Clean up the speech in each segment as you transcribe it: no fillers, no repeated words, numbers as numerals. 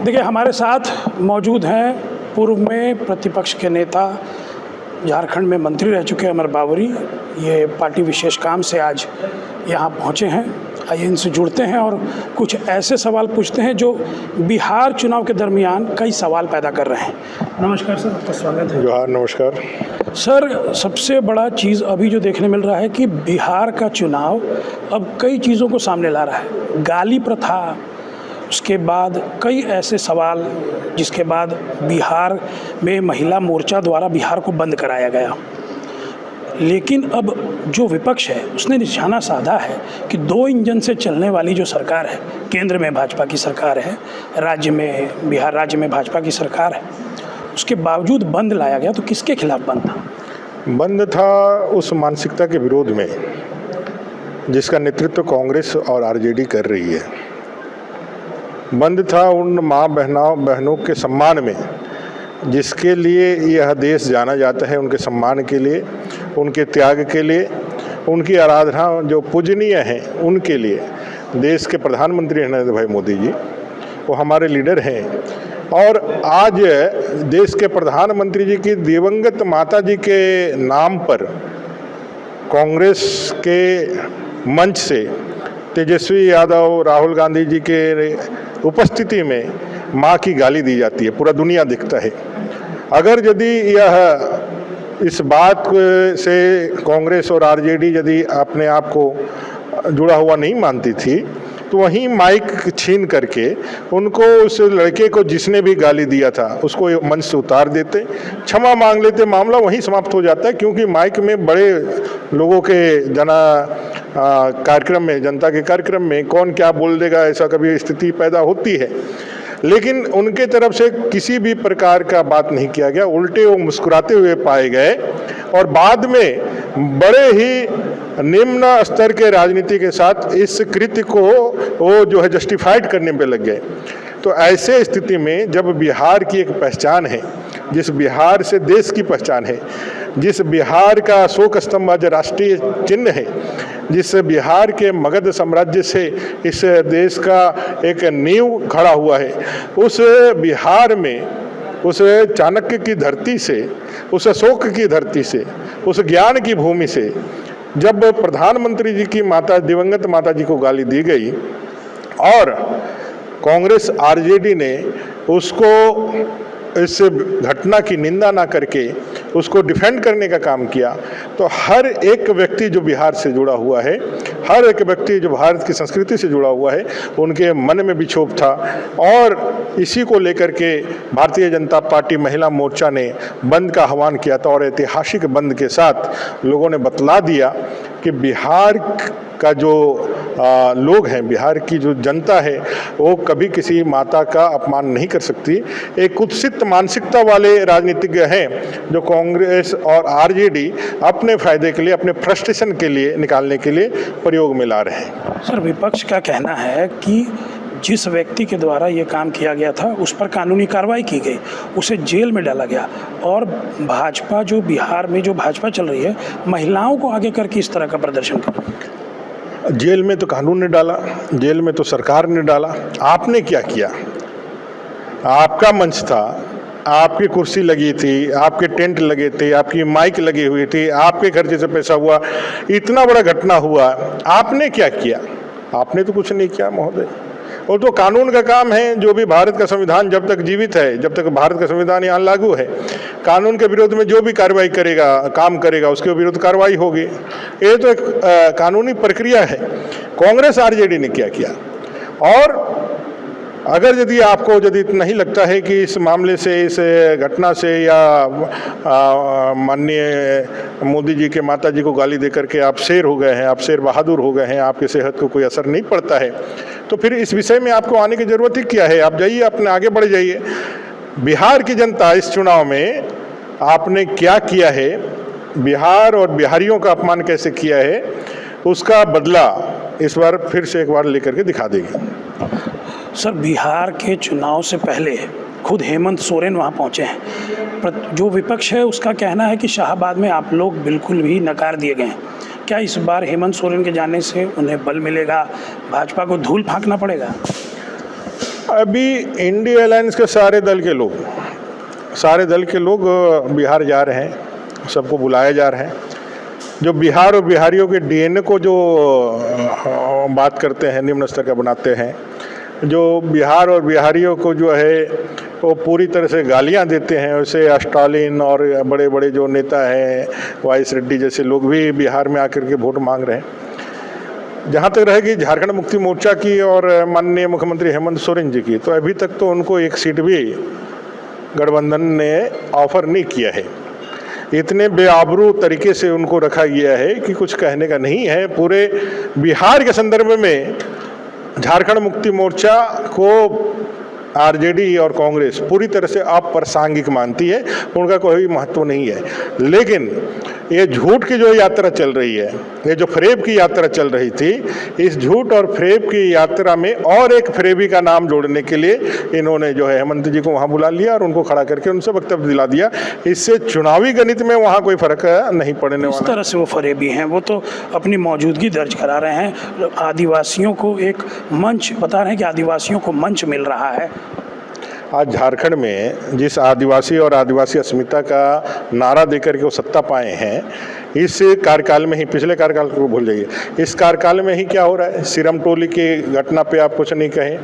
देखिए, हमारे साथ मौजूद हैं पूर्व में प्रतिपक्ष के नेता, झारखंड में मंत्री रह चुके अमर बावरी। ये पार्टी विशेष काम से आज यहाँ पहुँचे हैं। आइए इनसे जुड़ते हैं और कुछ ऐसे सवाल पूछते हैं जो बिहार चुनाव के दरमियान कई सवाल पैदा कर रहे हैं। नमस्कार सर, आपका स्वागत है। जोहार, नमस्कार सर। सबसे बड़ा चीज़ अभी जो देखने मिल रहा है कि बिहार का चुनाव अब कई चीज़ों को सामने ला रहा है। गाली प्रथा, उसके बाद कई ऐसे सवाल जिसके बाद बिहार में महिला मोर्चा द्वारा बिहार को बंद कराया गया। लेकिन अब जो विपक्ष है उसने निशाना साधा है कि 2 इंजन से चलने वाली जो सरकार है, केंद्र में भाजपा की सरकार है, बिहार राज्य में भाजपा की सरकार है, उसके बावजूद बंद लाया गया। तो किसके खिलाफ बंद था? बंद था उस मानसिकता के विरोध में जिसका नेतृत्व कांग्रेस और आरजेडी कर रही है। बंद था उन माँ बहनों के सम्मान में जिसके लिए यह देश जाना जाता है, उनके सम्मान के लिए, उनके त्याग के लिए, उनकी आराधना जो पूजनीय हैं उनके लिए। देश के प्रधानमंत्री नरेंद्र भाई मोदी जी वो हमारे लीडर हैं और आज देश के प्रधानमंत्री जी की दिवंगत माता जी के नाम पर कांग्रेस के मंच से तेजस्वी यादव, राहुल गांधी जी के उपस्थिति में माँ की गाली दी जाती है। पूरा दुनिया देखता है। अगर यदि यह इस बात से कांग्रेस और आरजेडी यदि अपने आप को जुड़ा हुआ नहीं मानती थी तो वहीं माइक छीन करके उनको, उस लड़के को जिसने भी गाली दिया था उसको मंच से उतार देते, क्षमा मांग लेते, मामला वहीं समाप्त हो जाता है। क्योंकि माइक में बड़े लोगों के कार्यक्रम में, जनता के कार्यक्रम में कौन क्या बोल देगा, ऐसा कभी स्थिति पैदा होती है। लेकिन उनके तरफ से किसी भी प्रकार का बात नहीं किया गया, उल्टे वो मुस्कुराते हुए पाए गए और बाद में बड़े ही निम्न स्तर के राजनीति के साथ इस कृत्य को वो जो है जस्टिफाइड करने पे लग गए। तो ऐसे स्थिति में जब बिहार की एक पहचान है, जिस बिहार से देश की पहचान है, जिस बिहार का अशोक स्तंभ आज राष्ट्रीय चिन्ह है, जिस बिहार के मगध साम्राज्य से इस देश का एक नींव खड़ा हुआ है, उस बिहार में, उस चाणक्य की धरती से, उस अशोक की धरती से, उस ज्ञान की भूमि से जब प्रधानमंत्री जी की माता, दिवंगत माता जी को गाली दी गई और कांग्रेस आरजेडी ने उसको, इस घटना की निंदा ना करके उसको डिफेंड करने का काम किया, तो हर एक व्यक्ति जो बिहार से जुड़ा हुआ है, हर एक व्यक्ति जो भारत की संस्कृति से जुड़ा हुआ है, उनके मन में भी क्षोभ था। और इसी को लेकर के भारतीय जनता पार्टी महिला मोर्चा ने बंद का आह्वान किया था और ऐतिहासिक बंद के साथ लोगों ने बतला दिया कि बिहार का जो लोग हैं, बिहार की जो जनता है, वो कभी किसी माता का अपमान नहीं कर सकती। एक कुत्सित मानसिकता वाले राजनीतिज्ञ हैं जो कांग्रेस और आरजेडी अपने फायदे के लिए, अपने फ्रस्ट्रेशन के लिए निकालने के लिए प्रयोग में ला रहे हैं। सर, विपक्ष का कहना है कि जिस व्यक्ति के द्वारा ये काम किया गया था उस पर कानूनी कार्रवाई की गई, उसे जेल में डाला गया और भाजपा, जो बिहार में जो भाजपा चल रही है, महिलाओं को आगे करके इस तरह का प्रदर्शन कर रही है। जेल में तो कानून ने डाला, जेल में तो सरकार ने डाला। आपने क्या किया? आपका मंच था, आपकी कुर्सी लगी थी, आपके टेंट लगे थे, आपकी माइक लगी हुई थी, आपके खर्चे से पैसा हुआ, इतना बड़ा घटना हुआ, आपने क्या किया? आपने तो कुछ नहीं किया महोदय। और तो कानून का काम है, जो भी भारत का संविधान जब तक जीवित है, जब तक भारत का संविधान यहाँ लागू है, कानून के विरोध में जो भी कार्रवाई करेगा, काम करेगा, उसके विरुद्ध कार्रवाई होगी। ये तो एक कानूनी प्रक्रिया है। कांग्रेस आरजेडी ने क्या किया? और अगर यदि आपको यदि नहीं लगता है कि इस मामले से, इस घटना से या माननीय मोदी जी के माता जी को गाली देकर के आप शेर हो गए हैं, आप शेर बहादुर हो गए हैं, आपकी सेहत को कोई असर नहीं पड़ता है, तो फिर इस विषय में आपको आने की ज़रूरत ही क्या है? आप जाइए, अपने आगे बढ़ जाइए। बिहार की जनता इस चुनाव में आपने क्या किया है, बिहार और बिहारियों का अपमान कैसे किया है, उसका बदला इस बार फिर से एक बार लेकर के दिखा देगी। सर, बिहार के चुनाव से पहले खुद हेमंत सोरेन वहां पहुंचे हैं। जो विपक्ष है उसका कहना है कि शाहाबाद में आप लोग बिल्कुल भी नकार दिए गए हैं। क्या इस बार हेमंत सोरेन के जाने से उन्हें बल मिलेगा, भाजपा को धूल फेंकना पड़ेगा? अभी इंडिया अलायंस के सारे दल के लोग बिहार जा रहे हैं, सबको बुलाया जा रहा है। जो बिहार और बिहारियों के डीएनए को जो बात करते हैं, निम्न स्तर का बनाते हैं, जो बिहार और बिहारियों को जो है वो पूरी तरह से गालियां देते हैं, वैसे स्टालिन और बड़े बड़े जो नेता हैं, वाईएस रेड्डी जैसे लोग भी बिहार में आकर के वोट मांग रहे हैं। जहाँ तक रहेगी झारखंड मुक्ति मोर्चा की और माननीय मुख्यमंत्री हेमंत सोरेन जी की, तो अभी तक तो उनको एक सीट भी गठबंधन ने ऑफर नहीं किया है। इतने बेआबरू तरीके से उनको रखा गया है कि कुछ कहने का नहीं है। पूरे बिहार के संदर्भ में झारखंड मुक्ति मोर्चा को आरजेडी और कांग्रेस पूरी तरह से अप्रासंगिक मानती है, उनका कोई महत्व नहीं है। लेकिन ये झूठ की जो यात्रा चल रही है, ये जो फरेब की यात्रा चल रही थी, इस झूठ और फरेब की यात्रा में और एक फरेबी का नाम जोड़ने के लिए इन्होंने जो है हेमंत जी को वहाँ बुला लिया और उनको खड़ा करके उनसे वक्तव्य दिला दिया। इससे चुनावी गणित में वहाँ कोई फर्क नहीं पड़ने वाला। इस तरह से वो फरेबी हैं, वो तो अपनी मौजूदगी दर्ज करा रहे हैं, आदिवासियों को एक मंच बता रहे हैं कि आदिवासियों को मंच मिल रहा है। आज झारखंड में जिस आदिवासी और आदिवासी अस्मिता का नारा देकर के वो सत्ता पाए हैं, इस कार्यकाल में ही, पिछले कार्यकाल को भूल जाइए, इस कार्यकाल में ही क्या हो रहा है। सिरम टोली की घटना पे आप कुछ नहीं कहे,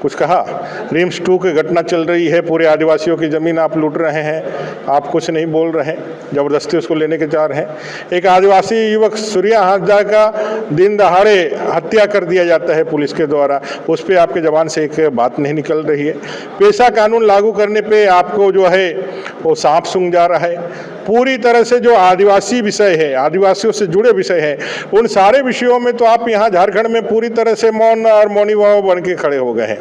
कुछ कहा। रिम्स 2 की घटना चल रही है, पूरे आदिवासियों की ज़मीन आप लूट रहे हैं, आप कुछ नहीं बोल रहे हैं, ज़बरदस्ती उसको लेने के जा रहे हैं। एक आदिवासी युवक सूर्या हाजदा का दिन दहाड़े हत्या कर दिया जाता है पुलिस के द्वारा, उस पर आपके ज़बान से एक बात नहीं निकल रही है। पेशा कानून लागू करने पे आपको जो है वो सांप सूंघ जा रहा है। पूरी तरह से जो आदिवासी विषय है, आदिवासियों से जुड़े विषय हैं, उन सारे विषयों में तो आप यहाँ झारखंड में पूरी तरह से मौन और मौनी भाव बन के खड़े हो गए हैं।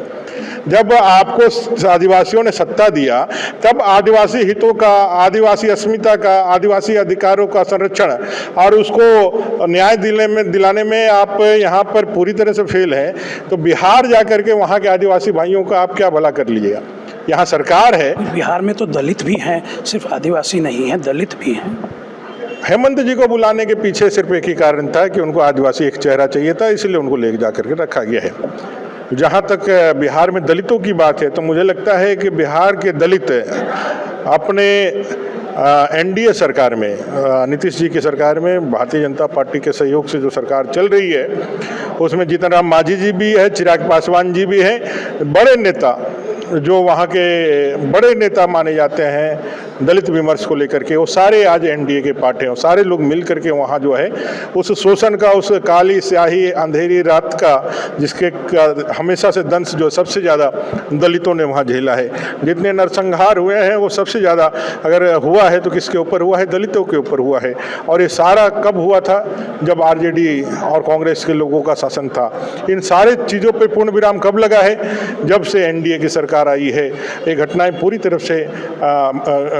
जब आपको आदिवासियों ने सत्ता दिया, तब आदिवासी हितों का, आदिवासी अस्मिता का, आदिवासी अधिकारों का संरक्षण और उसको न्याय दिलाने में आप यहाँ पर पूरी तरह से फेल हैं। तो बिहार जाकर के वहाँ के आदिवासी भाइयों का आप क्या भला कर लीजिएगा। यहाँ सरकार है। बिहार में तो दलित भी हैं, सिर्फ आदिवासी नहीं है, दलित भी हैं। हेमंत जी को बुलाने के पीछे सिर्फ एक ही कारण था कि उनको आदिवासी एक चेहरा चाहिए था, इसलिए उनको ले जा करके रखा गया है। जहाँ तक बिहार में दलितों की बात है, तो मुझे लगता है कि बिहार के दलित अपने एनडीए सरकार में, नीतीश जी की सरकार में, भारतीय जनता पार्टी के सहयोग से जो सरकार चल रही है, उसमें जीतन राम मांझी जी भी है, चिराग पासवान जी भी हैं, बड़े नेता जो वहाँ के बड़े नेता माने जाते हैं दलित विमर्श को लेकर के, वो सारे आज एनडीए के पार्ट हैं। सारे लोग मिल करके वहाँ जो है उस शोषण का, उस काली स्याही अंधेरी रात का, जिसके हमेशा से दंश जो सबसे ज़्यादा दलितों ने वहाँ झेला है। जितने नरसंहार हुए हैं वो सबसे ज़्यादा अगर हुआ है तो किसके ऊपर हुआ है, दलितों के ऊपर हुआ है। और ये सारा कब हुआ था, जब आरजेडी और कांग्रेस के लोगों का शासन था। इन सारे चीज़ों पर पूर्ण विराम कब लगा है, जब से एनडीए की सरकार आई है। ये घटनाएं पूरी तरफ से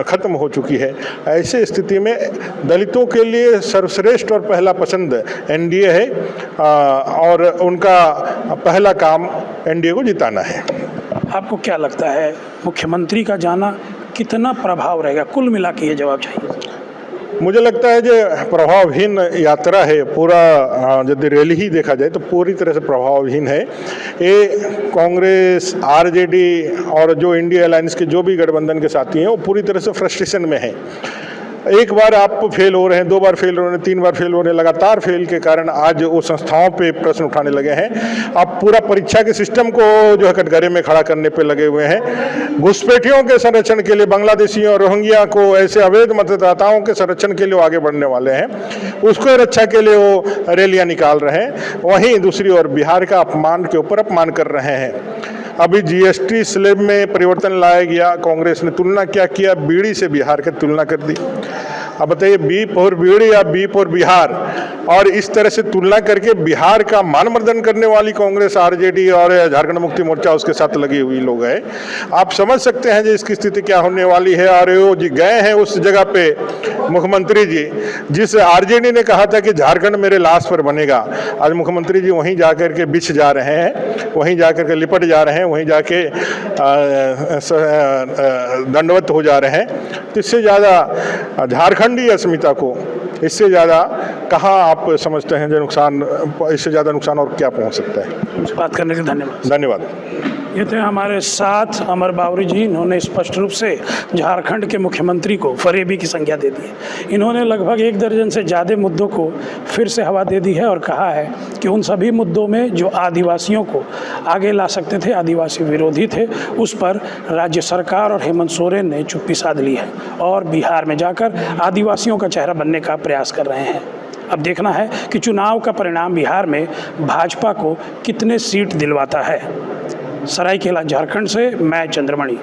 खत्म हो चुकी है। ऐसे स्थिति में दलितों के लिए सर्वश्रेष्ठ और पहला पसंद एनडीए है और उनका पहला काम एनडीए को जिताना है। आपको क्या लगता है मुख्यमंत्री का जाना कितना प्रभाव रहेगा? कुल मिला के ये जवाब चाहिए। मुझे लगता है जो प्रभावहीन यात्रा है, पूरा यदि रैली ही देखा जाए तो पूरी तरह से प्रभावहीन है। ये कांग्रेस, आरजेडी और जो इंडिया अलायंस के जो भी गठबंधन के साथी हैं, वो पूरी तरह से फ्रस्ट्रेशन में हैं। एक बार आप फेल हो रहे हैं, 2 बार फेल हो रहे हैं, 3 बार फेल हो रहे हैं, लगातार फेल के कारण आज वो संस्थाओं पे प्रश्न उठाने लगे हैं। अब पूरा परीक्षा के सिस्टम को जो है कटघरे में खड़ा करने पे लगे हुए हैं। घुसपैठियों के संरक्षण के लिए, बांग्लादेशियों और रोहिंग्या को, ऐसे अवैध मतदाताओं के संरक्षण के लिए वो आगे बढ़ने वाले हैं। उसको रक्षा के लिए वो रैलियाँ निकाल रहे हैं। वहीं दूसरी ओर बिहार का अपमान के ऊपर अपमान कर रहे हैं। अभी जीएसटी स्लैब में परिवर्तन लाया गया, कांग्रेस ने तुलना क्या किया, बीड़ी से बिहार की तुलना कर दी। अब बताइए, बीप और बीड़ी या बीप और बिहार, और इस तरह से तुलना करके बिहार का मानमर्दन करने वाली कांग्रेस, आरजेडी और झारखंड मुक्ति मोर्चा उसके साथ लगी हुई लोग हैं। आप समझ सकते हैं जी इसकी स्थिति क्या होने वाली है। और वो जी गए हैं उस जगह पे मुख्यमंत्री जी, जिस आरजेडी ने कहा था कि झारखंड मेरे लाश पर बनेगा, आज मुख्यमंत्री जी वहीं जाकर के बिछ जा रहे हैं, वहीं जाकर के लिपट जा रहे हैं, वहीं जाके दंडवत हो जा रहे हैं। तो इससे ज़्यादा झारखंडी अस्मिता को, इससे ज़्यादा कहाँ आप समझते हैं जो नुकसान, इससे ज़्यादा नुकसान और क्या पहुँच सकता है? मुझसे बात करने के लिए धन्यवाद। धन्यवाद। ये थे हमारे साथ अमर बावरी जी। इन्होंने स्पष्ट रूप से झारखंड के मुख्यमंत्री को फरेबी की संज्ञा दे दी है। इन्होंने लगभग 1 दर्जन से ज़्यादा मुद्दों को फिर से हवा दे दी है और कहा है कि उन सभी मुद्दों में जो आदिवासियों को आगे ला सकते थे, आदिवासी विरोधी थे, उस पर राज्य सरकार और हेमंत सोरेन ने चुप्पी साध ली है और बिहार में जाकर आदिवासियों का चेहरा बनने का प्रयास कर रहे हैं। अब देखना है कि चुनाव का परिणाम बिहार में भाजपा को कितने सीट दिलवाता है। सरायकेला झारखंड से मैं चंद्रमणि।